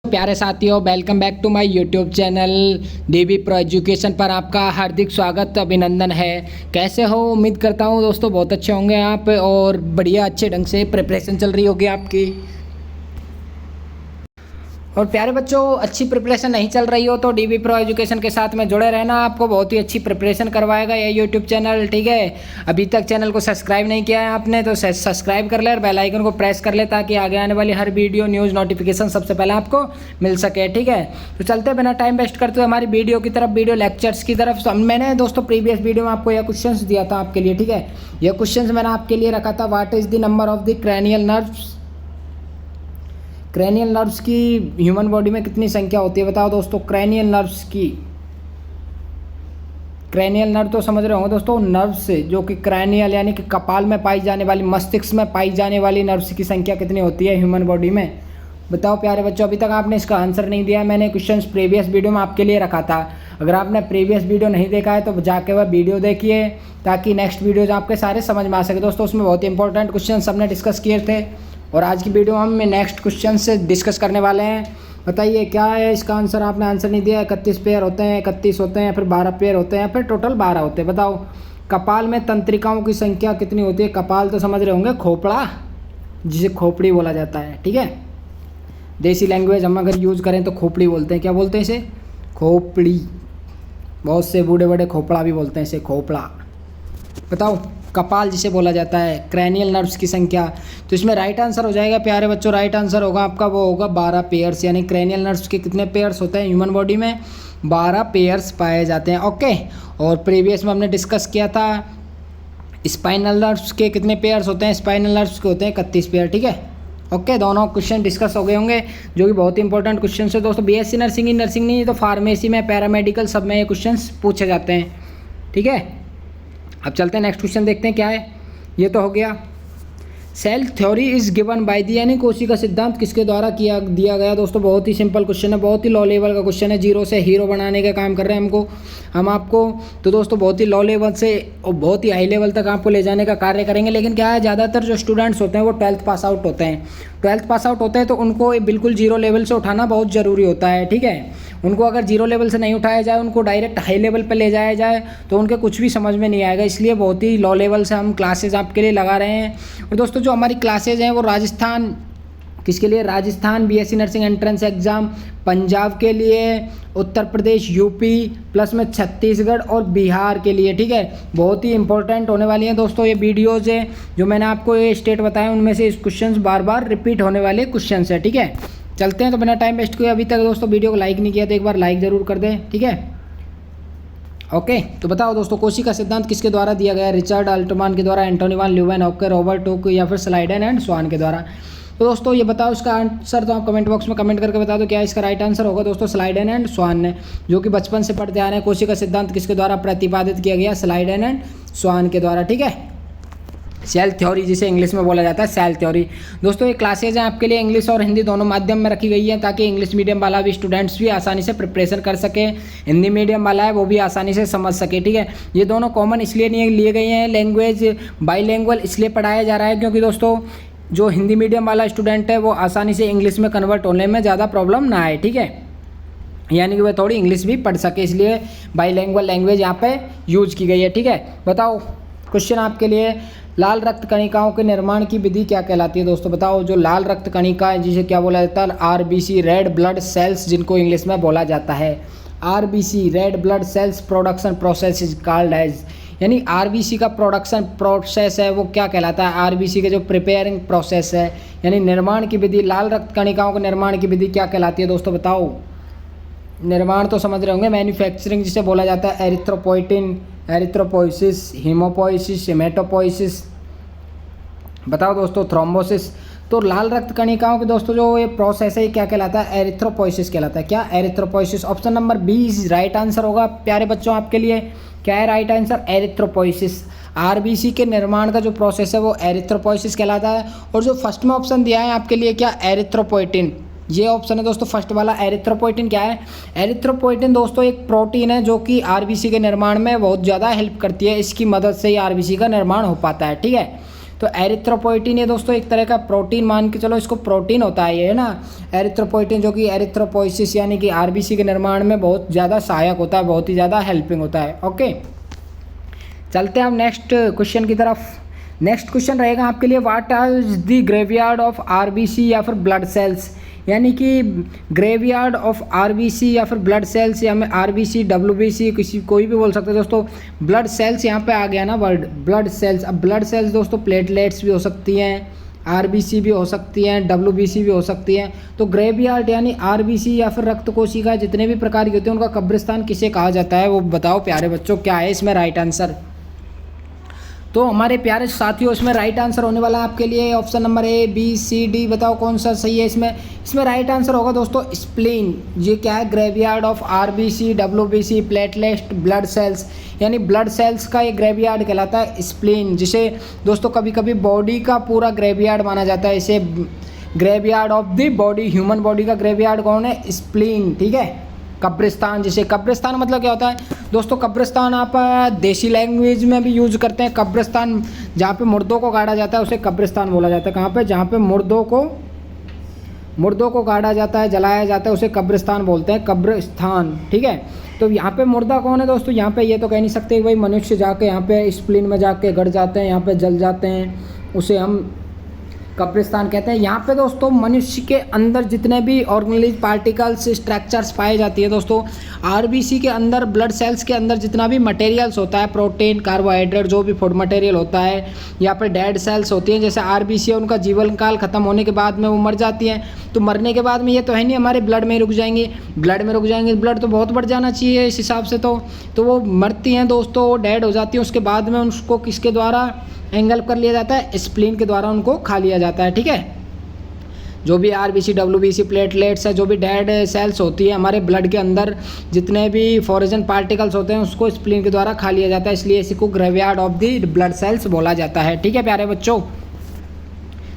प्यारे साथियों, welcome back to my YouTube channel DB pro education पर आपका हार्दिक स्वागत अभिनंदन है। कैसे हो? उम्मीद करता हूँ दोस्तों बहुत अच्छे होंगे आप और बढ़िया अच्छे ढंग से प्रिपरेशन चल रही होगी आपकी। और प्यारे बच्चों, अच्छी प्रिपरेशन नहीं चल रही हो तो डीबी प्रो एजुकेशन के साथ में जुड़े रहना, आपको बहुत ही अच्छी प्रिपरेशन करवाएगा ये यूट्यूब चैनल। ठीक है, अभी तक चैनल को सब्सक्राइब नहीं किया है आपने तो सब्सक्राइब कर ले और बेल आइकन को प्रेस कर ले ताकि आगे आने वाली हर वीडियो न्यूज़ नोटिफिकेशन सबसे पहले आपको मिल सके। ठीक है, तो चलते बिना टाइम वेस्ट करते हुए हमारी वीडियो की तरफ, वीडियो लेक्चर्स की तरफ। मैंने दोस्तों प्रीवियस वीडियो में आपको यह क्वेश्चन दिया था आपके लिए। ठीक है, यह क्वेश्चन मैंने आपके लिए रखा था, what is the number of the cranial nerves. Cranial nerves की ह्यूमन बॉडी में कितनी संख्या होती है बताओ दोस्तों। क्रैनियल नर्व्स की, क्रैनियल नर्व तो समझ रहे होंगे दोस्तों, नर्व्स से जो कि क्रैनियल यानी कि कपाल में पाई जाने वाली, मस्तिष्क में पाई जाने वाली नर्व्स की संख्या कितनी होती है ह्यूमन बॉडी में। बताओ प्यारे बच्चों, अभी तक आपने इसका आंसर नहीं दिया है। मैंने क्वेश्चन प्रीवियस वीडियो में आपके लिए रखा था। अगर आपने प्रीवियस वीडियो नहीं देखा है तो जाके वह वीडियो देखिए ताकि नेक्स्ट वीडियोज आपके सारे समझ में आ सके दोस्तों। उसमें बहुत ही इंपॉर्टेंट क्वेश्चन सबने डिस्कस किए थे और आज की वीडियो हम नेक्स्ट क्वेश्चन से डिस्कस करने वाले हैं। बताइए क्या है इसका आंसर। आपने आंसर नहीं दिया। 31 पेयर होते हैं, 31 होते हैं, फिर 12 पेयर होते हैं, फिर टोटल 12 होते हैं। बताओ कपाल में तंत्रिकाओं की संख्या कितनी होती है। कपाल तो समझ रहे होंगे, खोपड़ा, जिसे खोपड़ी बोला जाता है। ठीक है, देसी लैंग्वेज हम अगर यूज़ करें तो खोपड़ी बोलते हैं। क्या बोलते हैं इसे? खोपड़ी। बहुत से बूढ़े बड़े खोपड़ा भी बोलते हैं इसे, खोपड़ा। बताओ कपाल जिसे बोला जाता है, क्रैनियल नर्व्स की संख्या। तो इसमें राइट आंसर हो जाएगा प्यारे बच्चों, राइट आंसर होगा आपका, वो होगा 12 पेयर्स। यानी क्रैनियल नर्व्स के कितने पेयर्स होते हैं ह्यूमन बॉडी में? 12 पेयर्स पाए जाते हैं। ओके, और प्रीवियस में हमने डिस्कस किया था स्पाइनल नर्व्स के कितने पेयर्स होते हैं। स्पाइनल नर्व्स के होते हैं 31 पेयर। ठीक है, ओके, दोनों क्वेश्चन डिस्कस हो गए होंगे जो कि बहुत ही इंपॉर्टेंट क्वेश्चन है दोस्तों। बीएससी नर्सिंग ही नर्सिंग नहीं तो फार्मेसी में, पैरामेडिकल सब में ये क्वेश्चन पूछे जाते हैं। ठीक है, अब चलते हैं नेक्स्ट क्वेश्चन देखते हैं क्या है। ये तो हो गया। Cell theory is given by the, यानी कोशिका सिद्धांत किसके द्वारा दिया गया दोस्तों। बहुत ही सिंपल क्वेश्चन है, बहुत ही लो लेवल का क्वेश्चन है। जीरो से हीरो बनाने का काम कर रहे हैं हम आपको। तो दोस्तों बहुत ही लो लेवल से और बहुत ही हाई लेवल तक आपको ले जाने का कार्य करेंगे। लेकिन क्या है, ज़्यादातर जो स्टूडेंट्स होते हैं वो 12th पास आउट होते हैं। 12th पास आउट होते हैं तो उनको बिल्कुल जीरो लेवल से उठाना बहुत ज़रूरी होता है। ठीक है, उनको अगर जीरो लेवल से नहीं उठाया जाए, उनको डायरेक्ट हाई लेवल पर ले जाया जाए तो उनके कुछ भी समझ में नहीं आएगा। इसलिए बहुत ही लो लेवल से हम क्लासेज आपके लिए लगा रहे हैं। और दोस्तों जो हमारी क्लासेज हैं वो राजस्थान, किसके लिए? Rajasthan BSc nursing entrance exam, Punjab के लिए, उत्तर प्रदेश, यूपी, प्लस में छत्तीसगढ़ और बिहार के लिए। ठीक है, बहुत ही इंपॉर्टेंट होने वाली हैं दोस्तों ये वीडियोज़ है जो मैंने आपको ये स्टेट बताए, उनमें से इस क्वेश्चन बार बार रिपीट होने वाले क्वेश्चन है। ठीक है, चलते हैं तो बिना टाइम वेस्ट किए। अभी तक दोस्तों वीडियो को लाइक नहीं किया तो एक बार लाइक ज़रूर कर दें। ठीक है, ओके, तो बताओ दोस्तों कोशिका सिद्धांत किसके द्वारा दिया गया? रिचर्ड अल्टमान के द्वारा, एंटोनी वान ल्यूवेनहॉक, रॉबर्ट हुक या फिर स्लाइडन एंड स्वान के द्वारा। तो दोस्तों ये बताओ इसका आंसर, तो आप कमेंट बॉक्स में कमेंट करके बता दो क्या इसका राइट आंसर होगा दोस्तों। स्लाइडन एंड स्वान ने, जो कि बचपन से पढ़ते आ रहे हैं। कोशिका सिद्धांत किसके द्वारा प्रतिपादित किया गया? स्लाइडन एंड स्वान के द्वारा। ठीक है, सेल थ्योरी जिसे इंग्लिश में बोला जाता है, सेल थ्योरी। दोस्तों ये क्लासेज हैं आपके लिए इंग्लिश और हिंदी दोनों माध्यम में रखी गई है ताकि इंग्लिश मीडियम वाला भी स्टूडेंट्स भी आसानी से प्रिपरेशन कर सके, हिंदी मीडियम वाला है वो भी आसानी से समझ सके। ठीक है, ये दोनों कॉमन इसलिए नहीं लिए गए हैं, लैंग्वेज बाईलैंग्वेज इसलिए पढ़ाया जा रहा है क्योंकि दोस्तों जो हिंदी मीडियम वाला स्टूडेंट है वो आसानी से इंग्लिश में कन्वर्ट होने में ज़्यादा प्रॉब्लम ना आए। ठीक है, यानी कि वह थोड़ी इंग्लिश भी पढ़ सके, इसलिए बाईलैंग्वेज लैंग्वेज यहाँ पे यूज की गई है। ठीक है, बताओ क्वेश्चन आपके लिए, लाल रक्त कणिकाओं के निर्माण की विधि क्या कहलाती है दोस्तों। बताओ जो लाल रक्त कणिका है जिसे क्या बोला जाता है? आरबीसी, रेड ब्लड सेल्स, जिनको इंग्लिश में बोला जाता है RBC, red blood cells production process is called as, यानी आरबीसी का प्रोडक्शन प्रोसेस है वो क्या कहलाता है? आरबीसी के जो प्रिपेयरिंग प्रोसेस है यानी निर्माण की विधि, लाल रक्त कणिकाओं के निर्माण की विधि क्या कहलाती है दोस्तों। बताओ, निर्माण तो समझ रहे होंगे, मैन्युफैक्चरिंग जिसे बोला जाता है, एरिथ्रोपोइटिन, एरिथ्रोपोइसिस, हीमोपोइसिस, हेमेटोपोइसिस। बताओ दोस्तों, थ्रोम्बोसिस। तो लाल रक्त कणिकाओं के दोस्तों जो ये प्रोसेस है ये क्या कहलाता है? एरिथ्रोपोइसिस कहलाता है। क्या? Erythropoiesis. Option number B is right answer होगा प्यारे बच्चों आपके लिए। क्या है राइट आंसर? एरिथ्रोपोइसिस। आरबीसी के निर्माण का जो प्रोसेस है वो एरिथ्रोपोइसिस कहलाता है। और जो फर्स्ट में ऑप्शन दिया है आपके लिए क्या? एरिथ्रोपोइटिन। ये ऑप्शन है दोस्तों फर्स्ट वाला। एरिथ्रोपोइटिन क्या है? एरिथ्रोपोइटिन दोस्तों एक प्रोटीन है जो कि आरबीसी के निर्माण में बहुत ज़्यादा हेल्प करती है। इसकी मदद से ही आरबीसी का निर्माण हो पाता है। ठीक है, तो एरिथ्रोपोइटिन ये दोस्तों एक तरह का प्रोटीन मान के चलो, इसको प्रोटीन होता है ये, है ना, एरिथ्रोपोइटिन, जो कि एरिथ्रोपोइसिस यानी कि आरबीसी के निर्माण में बहुत ज़्यादा सहायक होता है, बहुत ही ज़्यादा हेल्पिंग होता है। ओके, चलते हैं हम नेक्स्ट क्वेश्चन की तरफ। नेक्स्ट क्वेश्चन रहेगा आपके लिए, what is the graveyard of RBC या फिर ब्लड सेल्स, यानी कि ग्रेवयार्ड ऑफ आरबीसी या फिर ब्लड सेल्स, या में आरबीसी डब्ल्यूबीसी किसी कोई भी बोल सकते हैं दोस्तों। ब्लड सेल्स यहाँ पे आ गया ना वर्ड, ब्लड सेल्स। अब ब्लड सेल्स दोस्तों प्लेटलेट्स भी हो सकती हैं, आरबीसी भी हो सकती हैं, डब्ल्यूबीसी भी हो सकती हैं। तो ग्रेवयार्ड यानी आरबीसी या फिर रक्त कोशिका जितने भी प्रकार के होते हैं उनका कब्रिस्तान किसे कहा जाता है, वो बताओ प्यारे बच्चों, क्या है इसमें राइट आंसर। तो हमारे प्यारे साथियों, इसमें राइट आंसर होने वाला है आपके लिए option number A, B, C, D. बताओ कौन सा सही है इसमें राइट आंसर होगा दोस्तों स्प्लीन। ये क्या है, graveyard of RBC, WBC, platelet, blood cells, यानी ब्लड सेल्स का ये ग्रेवयार्ड कहलाता है स्प्लीन, जिसे दोस्तों कभी कभी बॉडी का पूरा ग्रेवयार्ड माना जाता है। इसे graveyard of the body, human body का ग्रेवयार्ड कौन है, स्प्लीन, ठीक है। कब्रिस्तान, जिसे कब्रिस्तान मतलब क्या होता है दोस्तों, कब्रिस्तान आप देसी लैंग्वेज में भी यूज़ करते हैं। कब्रिस्तान जहाँ पे मुर्दों को गाड़ा जाता है उसे कब्रिस्तान बोला जाता है। कहाँ पे, जहाँ पे मुर्दों को गाड़ा जाता है, जलाया जाता है, उसे कब्रिस्तान बोलते हैं, कब्रिस्तान, ठीक है। तो यहाँ पे मुर्दा कौन है दोस्तों, यहाँ पे ये तो कह नहीं सकते भाई मनुष्य जाके यहाँ पे स्प्लीन में जाके गड़ जाते हैं, यहाँ पे जल जाते हैं, उसे हम कब्रिस्तान कहते हैं। यहाँ पे दोस्तों मनुष्य के अंदर जितने भी ऑर्गेनिक पार्टिकल्स, स्ट्रक्चर्स पाए जाती है दोस्तों, आरबीसी के अंदर, ब्लड सेल्स के अंदर जितना भी मटेरियल्स होता है, प्रोटीन, कार्बोहाइड्रेट, जो भी फूड मटेरियल होता है, या फिर डेड सेल्स होती हैं, जैसे आरबीसी है, उनका जीवन काल खत्म होने के बाद में वो मर जाती हैं। तो मरने के बाद में ये तो है नहीं हमारे ब्लड में रुक जाएंगे, ब्लड तो बहुत बढ़ जाना चाहिए इस हिसाब से। तो वो मरती हैं दोस्तों, डेड हो जाती हैं, उसके बाद में उनको किसके द्वारा एंगल्प कर लिया जाता है, स्प्लीन के द्वारा उनको खा लिया जाता है, ठीक है। जो भी आरबीसी, डब्ल्यूबीसी, प्लेटलेट्स है, जो भी डेड सेल्स होती है हमारे ब्लड के अंदर, जितने भी फॉरेन पार्टिकल्स होते हैं उसको स्प्लीन के द्वारा खा लिया जाता है, इसलिए इसी को graveyard of the blood cells बोला जाता है, ठीक है प्यारे बच्चों।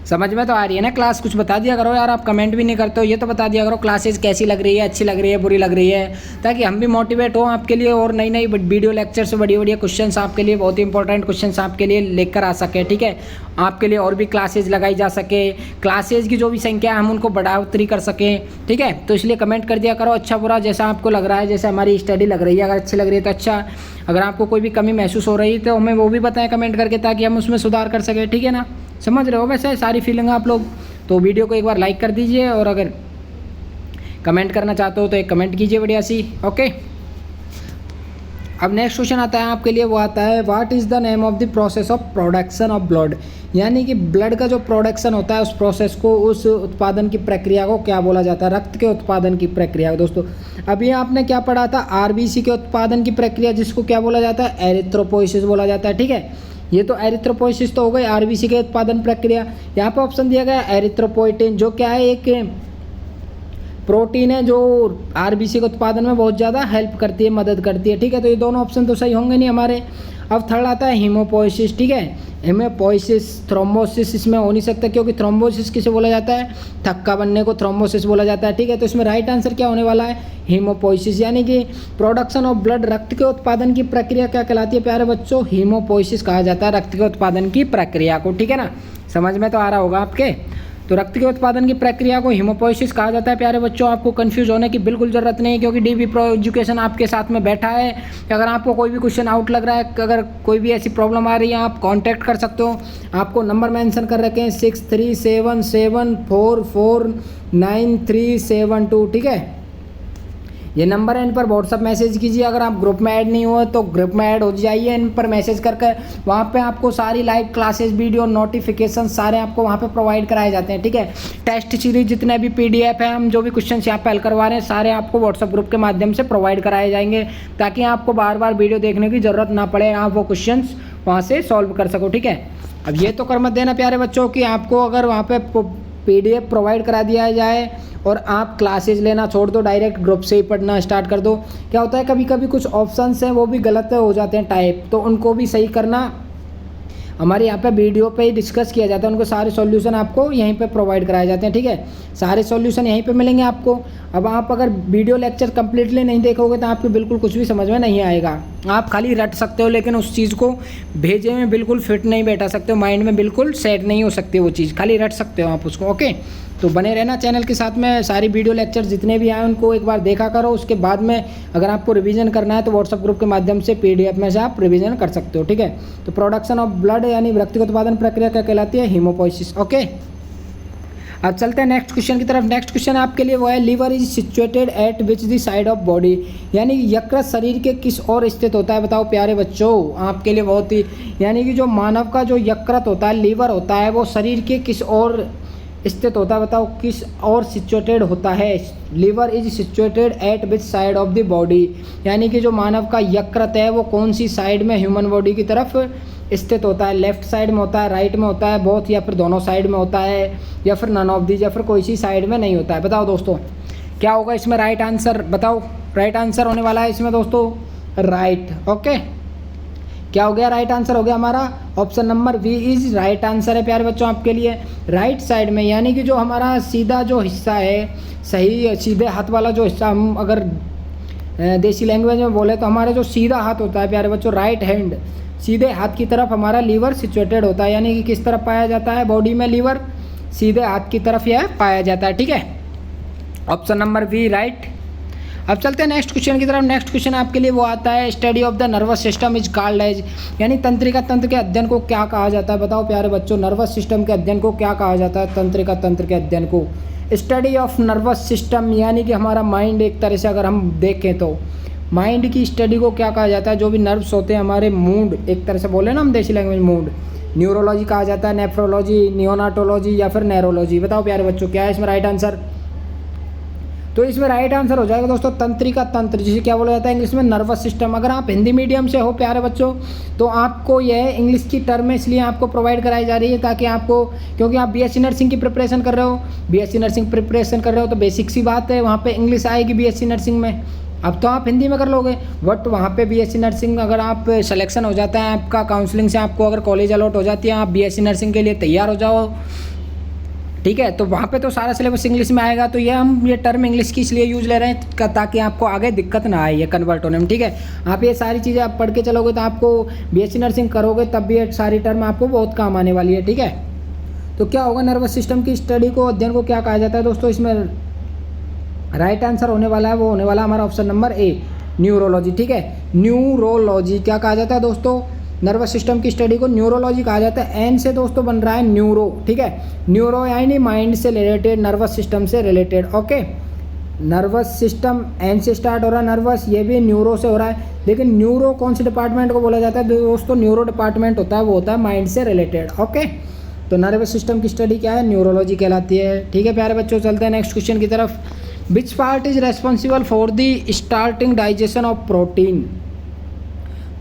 समझ में तो आ रही है ना क्लास, कुछ बता दिया करो यार, आप कमेंट भी नहीं करते हो, ये तो बता दिया करो क्लासेस कैसी लग रही है, अच्छी लग रही है, बुरी लग रही है, ताकि हम भी मोटिवेट हो आपके लिए, और नई नई वीडियो लेक्चर से बढ़िया क्वेश्चंस आपके लिए, बहुत ही इंपॉर्टेंट क्वेश्चंस आपके लिए लेकर आ सके, ठीक है। आपके लिए और भी क्लासेज लगाई जा सके, क्लासेज की जो भी संख्या है हम उनको बढ़ोतरी कर सकें, ठीक है। तो इसलिए कमेंट कर दिया करो, अच्छा बुरा जैसा आपको लग रहा है, जैसे हमारी स्टडी लग रही है, अगर अच्छी लग रही है तो अच्छा, अगर आपको कोई भी कमी महसूस हो रही है तो हमें वो भी बताएं कमेंट करके, ताकि हम उसमें सुधार कर सकें, ठीक है ना। समझ रहे हो वैसे सारी फीलिंग आप लोग। तो वीडियो को एक बार लाइक कर दीजिए, और अगर कमेंट करना चाहते हो तो एक कमेंट कीजिए बढ़िया सी, ओके। अब नेक्स्ट क्वेश्चन आता है आपके लिए, वो आता है, what is the name of the process of production of blood, यानी कि ब्लड का जो प्रोडक्शन होता है उस प्रोसेस को, उस उत्पादन की प्रक्रिया को क्या बोला जाता है, रक्त के उत्पादन की प्रक्रिया। दोस्तों अभी आपने क्या पढ़ा था, आरबीसी के उत्पादन की प्रक्रिया, जिसको क्या बोला जाता है, एरिथ्रोपोइसिस बोला जाता है, ठीक है। ये तो एरिथ्रोपोइसिस तो हो गई आरबीसी के उत्पादन प्रक्रिया। यहाँ पर ऑप्शन दिया गया एरिथ्रोपोइटिन, जो क्या है, एक प्रोटीन है जो आरबीसी के उत्पादन में बहुत ज़्यादा हेल्प करती है, मदद करती है, ठीक है। तो ये दोनों ऑप्शन तो सही होंगे नहीं हमारे। अब थर्ड आता है हीमोपोइसिस, ठीक है। हीमोपोइसिस, थ्रोम्बोसिस इसमें हो नहीं सकता, क्योंकि थ्रोम्बोसिस किसे बोला जाता है, थक्का बनने को थ्रोम्बोसिस बोला जाता है, ठीक है। तो इसमें राइट आंसर क्या होने वाला है, हीमोपोइसिस, यानी कि प्रोडक्शन ऑफ ब्लड, रक्त के उत्पादन की प्रक्रिया क्या कहलाती है प्यारे बच्चों, हीमोपोइसिस कहा जाता है रक्त के उत्पादन की प्रक्रिया को, ठीक है ना। समझ में तो आ रहा होगा आपके। तो रक्त के उत्पादन की प्रक्रिया को हीमोपोइसिस कहा जाता है प्यारे बच्चों। आपको कंफ्यूज होने की बिल्कुल ज़रूरत नहीं है, क्योंकि डीबी प्रो एजुकेशन आपके साथ में बैठा है। अगर आपको कोई भी क्वेश्चन आउट लग रहा है, अगर कोई भी ऐसी प्रॉब्लम आ रही है, आप कांटेक्ट कर सकते हो। आपको नंबर मेंशन कर रखे हैं 6377449372, ठीक है। ये नंबर है, इन पर व्हाट्सअप मैसेज कीजिए। अगर आप ग्रुप में ऐड नहीं हुए तो ग्रुप में ऐड हो जाइए, इन पर मैसेज करके। वहाँ पे आपको सारी लाइव क्लासेस, वीडियो, नोटिफिकेशन सारे आपको वहाँ पे प्रोवाइड कराए जाते हैं, ठीक है। टेस्ट सीरीज जितने भी पीडीएफ है, हम जो भी क्वेश्चन यहाँ पे हल करवा रहे हैं, सारे आपको व्हाट्सअप ग्रुप के माध्यम से प्रोवाइड कराए जाएंगे, ताकि आपको बार बार वीडियो देखने की ज़रूरत ना पड़े, आप वो क्वेश्चन वहाँ से सॉल्व कर सको, ठीक है। अब ये तो कर मत देना प्यारे बच्चों कि आपको अगर वहाँ पे पीडीएफ प्रोवाइड करा दिया जाए और आप क्लासेज लेना छोड़ दो, डायरेक्ट ग्रुप से ही पढ़ना स्टार्ट कर दो। क्या होता है, कभी कभी कुछ ऑप्शंस हैं वो भी गलत हो जाते हैं टाइप, तो उनको भी सही करना हमारे यहाँ पे वीडियो पे ही डिस्कस किया जाता है, उनको सारे सॉल्यूशन आपको यहीं पे प्रोवाइड कराए जाते हैं, ठीक है। सारे सॉल्यूशन यहीं पे मिलेंगे आपको। अब आप अगर वीडियो लेक्चर कंप्लीटली नहीं देखोगे तो आपको बिल्कुल कुछ भी समझ में नहीं आएगा। आप खाली रट सकते हो, लेकिन उस चीज़ को भेजे में बिल्कुल फिट नहीं बैठा सकते हो, माइंड में बिल्कुल सेट नहीं हो सकती वो चीज़, खाली रट सकते हो आप उसको, ओके। तो बने रहना चैनल के साथ में, सारी वीडियो लेक्चर जितने भी आए उनको एक बार देखा करो। उसके बाद में अगर आपको रिवीजन करना है तो व्हाट्सएप ग्रुप के माध्यम से PDF में से आप रिवीजन कर सकते हो, ठीक है। तो प्रोडक्शन ऑफ ब्लड यानी व्यक्तिगत उत्पादन प्रक्रिया क्या कहलाती है? Haemopoiesis, okay. अब चलते हैं नेक्स्ट क्वेश्चन की तरफ। नेक्स्ट क्वेश्चन आपके लिए वो है, liver is situated at which the side of body, यानी यकृत शरीर के किस ओर स्थित होता है? बताओ प्यारे बच्चों, आपके लिए बहुत ही, यानी कि जो मानव का जो यकृत होता है, लीवर होता है, वो शरीर के किस ओर स्थित होता है? बताओ किस ओर सिचुएटेड होता है? Liver is situated at which side of the body, यानी कि जो मानव का यकृत है वो कौन सी साइड में ह्यूमन बॉडी की तरफ स्थित होता है? लेफ्ट साइड में होता है, राइट में होता है, बोथ, या फिर दोनों साइड में होता है, या फिर नन ऑफ दीज, या फिर कोई सी साइड में नहीं होता है? बताओ दोस्तों क्या होगा इसमें राइट आंसर? बताओ राइट आंसर होने वाला है इसमें दोस्तों राइट, ओके। क्या हो गया? राइट आंसर हो गया हमारा option number B is right answer है प्यारे बच्चों आपके लिए। राइट साइड में, यानी कि जो हमारा सीधा जो हिस्सा है, सही सीधे हाथ वाला जो हिस्सा, हम अगर देसी लैंग्वेज में बोले तो हमारा जो सीधा हाथ होता है प्यारे बच्चों, राइट हैंड, सीधे हाथ की तरफ हमारा लीवर सिचुएटेड होता है। यानी कि किस तरफ पाया जाता है बॉडी में लीवर? सीधे हाथ की तरफ यह पाया जाता है, ठीक है। Option number B right. अब चलते हैं नेक्स्ट क्वेश्चन की तरफ। नेक्स्ट क्वेश्चन आपके लिए वो आता है, study of the nervous system is called as, यानी तंत्रिका तंत्र के अध्ययन को क्या कहा जाता है? बताओ प्यारे बच्चों, नर्वस सिस्टम के अध्ययन को क्या कहा जाता है? तंत्रिका तंत्र के अध्ययन को स्टडी ऑफ नर्वस सिस्टम, यानी कि हमारा माइंड, एक तरह से अगर हम देखें तो माइंड की स्टडी को क्या कहा जाता है? जो भी नर्व्स होते हैं हमारे, मूड, एक तरह से बोले ना हम देसी लैंग्वेज, मूड, न्यूरोलॉजी कहा जाता है, नेफ्रोलॉजी, नियोनाटोलॉजी, या फिर नैरोलॉजी। बताओ प्यारे बच्चों क्या है इसमें राइट आंसर? तो इसमें राइट आंसर हो जाएगा दोस्तों तंत्रिका तंत्र, जिसे क्या बोला जाता है इंग्लिश में? Nervous system. अगर आप हिंदी मीडियम से हो प्यारे बच्चों तो आपको यह इंग्लिश की टर्म इसलिए आपको प्रोवाइड कराई जा रही है ताकि आपको, क्योंकि आप BSc नर्सिंग की प्रिपरेशन कर रहे हो, BSc नर्सिंग प्रिपरेशन कर रहे हो तो बेसिक सी बात है, वहाँ पे इंग्लिश आएगी BSc नर्सिंग में। अब तो आप हिंदी में कर लोगे, बट वहाँ पे BSc नर्सिंग अगर आप सिलेक्शन हो जाता है आपका, काउंसलिंग से आपको अगर कॉलेज अलॉट हो जाती है, आप BSc नर्सिंग के लिए तैयार हो जाओ, ठीक है, तो वहाँ पे तो सारा सिलेबस इंग्लिश में आएगा। तो ये हम ये टर्म इंग्लिश की इसलिए यूज़ ले रहे हैं ताकि आपको आगे दिक्कत ना आए ये कन्वर्ट होने में, ठीक है। आप ये सारी चीज़ें आप पढ़ के चलोगे तो आपको BSc नर्सिंग करोगे तब भी ये सारी टर्म आपको बहुत काम आने वाली है, ठीक है। तो क्या होगा? नर्वस सिस्टम की स्टडी को, अध्ययन को क्या कहा जाता है दोस्तों? इसमें राइट आंसर होने वाला है, वो होने वाला हमारा ऑप्शन नंबर ए, न्यूरोलॉजी, ठीक है। न्यूरोलॉजी क्या कहा जाता है दोस्तों? नर्वस सिस्टम की स्टडी को न्यूरोलॉजी कहा जाता है। एन से दोस्तों बन रहा है न्यूरो, ठीक है। न्यूरो यानी माइंड से रिलेटेड, नर्वस सिस्टम से related, okay. Nervous system N से स्टार्ट हो रहा है, नर्वस, ये भी न्यूरो से हो रहा है। लेकिन न्यूरो कौन से डिपार्टमेंट को बोला जाता है दोस्तों? न्यूरो डिपार्टमेंट होता है, वो होता है माइंड से रिलेटेड, ओके। तो नर्वस सिस्टम की स्टडी क्या है? न्यूरोलॉजी कहलाती है, ठीक है प्यारे बच्चों। चलते हैं नेक्स्ट क्वेश्चन की तरफ। Which part is responsible for the starting digestion of protein,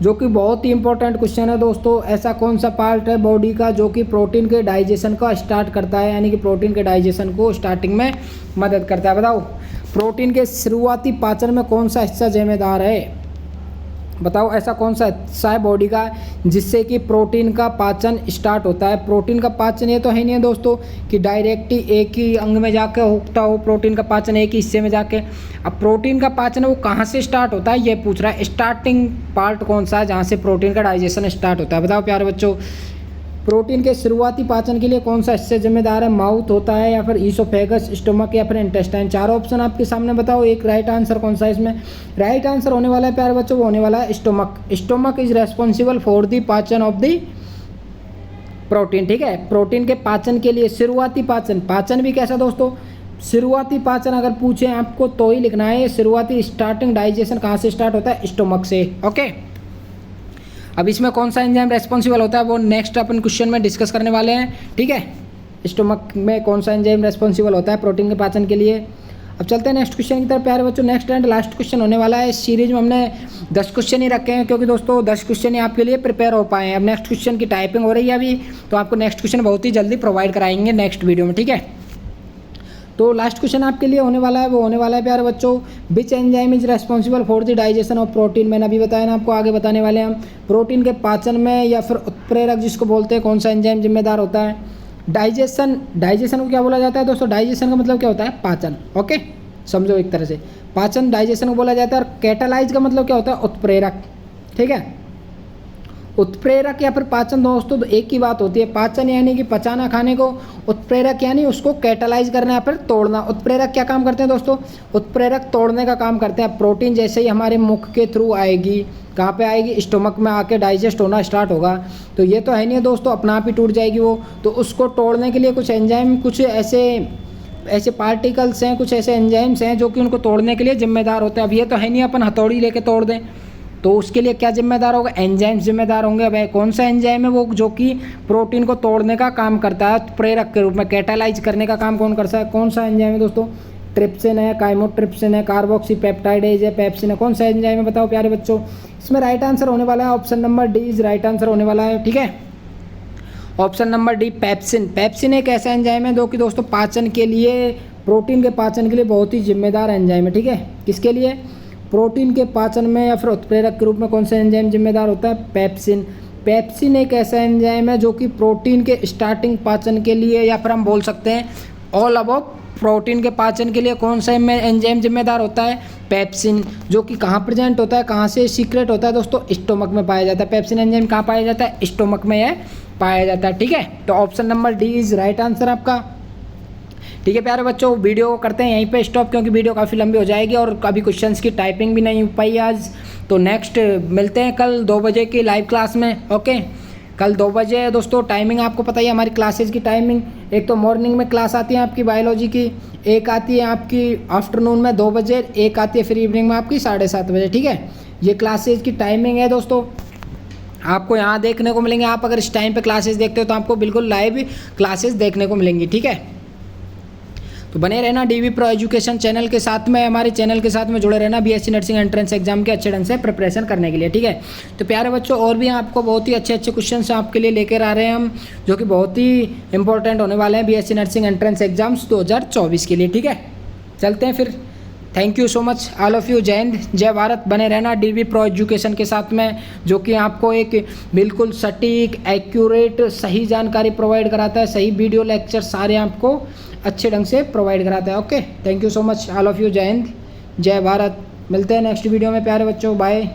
जो कि बहुत ही इंपॉर्टेंट क्वेश्चन है दोस्तों। ऐसा कौन सा पार्ट है बॉडी का जो कि प्रोटीन के डाइजेशन का स्टार्ट करता है, यानी कि प्रोटीन के डाइजेशन को स्टार्टिंग में मदद करता है? बताओ प्रोटीन के शुरुआती पाचन में कौन सा हिस्सा जिम्मेदार है? बताओ ऐसा कौन सा हिस्सा है बॉडी का जिससे कि प्रोटीन का पाचन स्टार्ट होता है? प्रोटीन का पाचन ये तो है नहीं है दोस्तों कि डायरेक्ट ही एक ही अंग में जाके होता हो प्रोटीन का पाचन, एक ही हिस्से में जाके। अब प्रोटीन का पाचन वो कहाँ से स्टार्ट होता है ये पूछ रहा है। स्टार्टिंग पार्ट कौन सा है जहाँ से प्रोटीन का डाइजेशन स्टार्ट होता है? बताओ प्यारे बच्चों प्रोटीन के शुरुआती पाचन के लिए कौन सा हिस्सा जिम्मेदार है? माउथ होता है, या फिर ईसोफेगस, स्टोमक, या फिर इंटेस्टाइन? चारों ऑप्शन आपके सामने, बताओ एक राइट आंसर कौन सा है इसमें? राइट आंसर होने वाला है प्यारे बच्चों, वो होने वाला है stomach. Stomach is responsible for the पाचन ऑफ द प्रोटीन, ठीक है। प्रोटीन के पाचन के लिए शुरुआती पाचन, पाचन भी कैसा दोस्तों? शुरुआती पाचन अगर पूछे आपको तो ही लिखना है शुरुआती, स्टार्टिंग डाइजेशन कहाँ से स्टार्ट होता है? स्टोमक से, ओके। अब इसमें कौन सा एंजाइम रेस्पॉन्सिबल होता है वो नेक्स्ट अपन क्वेश्चन में डिस्कस करने वाले हैं, ठीक है। स्टोमक में कौन सा एंजाइम रेस्पॉन्सिबल होता है प्रोटीन के पाचन के लिए? अब चलते हैं नेक्स्ट क्वेश्चन की तरफ प्यारे बच्चों। नेक्स्ट एंड लास्ट क्वेश्चन होने वाला है। इस सीरीज में हमने 10 क्वेश्चन ही रखे हैं क्योंकि दोस्तों 10 क्वेश्चन ही आपके लिए प्रिपेयर हो पाए हैं। अब नेक्स्ट क्वेश्चन की टाइपिंग हो रही है अभी, तो आपको नेक्स्ट क्वेश्चन बहुत ही जल्दी प्रोवाइड कराएंगे नेक्स्ट वीडियो में, ठीक है। तो लास्ट क्वेश्चन आपके लिए होने वाला है, वो होने वाला है प्यारे बच्चों, which enzyme is responsible for the digestion of protein. मैंने अभी बताया ना आपको, आगे बताने वाले हैं हम। प्रोटीन के पाचन में या फिर उत्प्रेरक जिसको बोलते हैं, कौन सा एंजाइम जिम्मेदार होता है। डाइजेशन को क्या बोला जाता है दोस्तों, डाइजेशन का मतलब क्या होता है, पाचन। ओके, समझो एक तरह से पाचन डाइजेशन को बोला जाता है। और कैटालाइज का मतलब क्या होता है, उत्प्रेरक। ठीक है, उत्प्रेरक या फिर पाचन दोस्तों एक ही बात होती है। पाचन यानी कि पचाना खाने को, उत्प्रेरक यानी उसको कैटालाइज करना या फिर तोड़ना। उत्प्रेरक क्या काम करते हैं दोस्तों, उत्प्रेरक तोड़ने का काम करते हैं। प्रोटीन जैसे ही हमारे मुख के थ्रू आएगी, कहाँ पे आएगी, स्टोमक में आके डाइजेस्ट होना स्टार्ट होगा। तो ये तो है नहीं दोस्तों अपना आप ही टूट जाएगी वो, तो उसको तोड़ने के लिए कुछ एंजाइम, कुछ ऐसे पार्टिकल्स हैं, कुछ ऐसे एंजाइम्स हैं जो कि उनको तोड़ने के लिए जिम्मेदार होते हैं। अब ये तो है नहीं अपन हथौड़ी लेके तोड़ दें, तो उसके लिए क्या जिम्मेदार होगा, एंजाइम्स जिम्मेदार होंगे। अब कौन सा एंजाइम है वो, जो कि प्रोटीन को तोड़ने का काम करता है प्रेरक के रूप में, कैटालाइज करने का काम कौन करता है, कौन सा एंजाइम है दोस्तों, ट्रिप्सिन है, काइमोट्रिप्सिन है, कार्बोक्सीपेप्टाइडेज है, पेप्सिन है, कौन सा एंजाइम है बताओ प्यारे बच्चों। इसमें राइट आंसर होने वाला है option number D is right answer होने वाला है। ठीक है, option number D pepsin. Pepsin एक ऐसा एंजाइम है जो कि दोस्तों पाचन के लिए, प्रोटीन के पाचन के लिए बहुत ही जिम्मेदार एंजाइम है। ठीक है, किसके लिए, प्रोटीन के पाचन में या फिर उत्प्रेरक के रूप में कौन सा एंजाइम जिम्मेदार होता है, पेप्सिन। पेप्सिन एक ऐसा एंजाइम है जो कि प्रोटीन के स्टार्टिंग पाचन के लिए, या फिर हम बोल सकते हैं ऑल अबाउट प्रोटीन के पाचन के लिए कौन सा एंजाइम जिम्मेदार होता है, पेप्सिन। जो कि कहाँ प्रेजेंट होता है, कहाँ से सीक्रेट होता है दोस्तों, स्टोमक में पाया जाता है। पेप्सिन एंजाइम कहाँ पाया जाता है, स्टोमक में यह पाया जाता है। ठीक है, तो option number D is right answer आपका। ठीक है प्यारे बच्चों, वीडियो को करते हैं यहीं पे स्टॉप, क्योंकि वीडियो काफ़ी लंबी हो जाएगी और अभी क्वेश्चंस की टाइपिंग भी नहीं हो पाई आज। तो नेक्स्ट मिलते हैं कल 2 बजे की लाइव क्लास में। ओके, कल 2 बजे दोस्तों, टाइमिंग आपको पता ही है हमारी क्लासेस की टाइमिंग। एक तो मॉर्निंग में क्लास आती है आपकी बायोलॉजी की, एक आती है आपकी आफ्टरनून में 2 बजे, एक आती है फिर इवनिंग में आपकी 7:30 बजे। ठीक है, ये क्लासेस की टाइमिंग है दोस्तों, आपको यहाँ देखने को मिलेंगे। आप अगर इस टाइम पे क्लासेस देखते हो तो आपको बिल्कुल लाइव क्लासेस देखने को मिलेंगी। ठीक है, तो बने रहना डीवी प्रो एजुकेशन चैनल के साथ में, हमारे चैनल के साथ में जुड़े रहना बीएससी नर्सिंग एंट्रेंस एग्जाम के अच्छे ढंग से प्रिपरेशन करने के लिए। ठीक है, तो प्यारे बच्चों और भी आपको बहुत ही अच्छे अच्छे क्वेश्चंस आपके लिए लेकर आ रहे हैं हम, जो कि बहुत ही इंपॉर्टेंट होने वाले हैं बीएससी नर्सिंग एंट्रेंस एग्जाम्स 2024 के लिए। ठीक है, चलते हैं फिर। Thank you so much all of you. जय हिंद, जय भारत। बने रहना डीवी प्रो एजुकेशन के साथ में, जो कि आपको एक बिल्कुल सटीक, एक्यूरेट, सही जानकारी प्रोवाइड कराता है। सही वीडियो लेक्चर सारे आपको अच्छे ढंग से प्रोवाइड कराता है। Okay, thank you so much all of you. जय हिंद, जय भारत। मिलते हैं नेक्स्ट वीडियो में प्यारे बच्चों, बाय।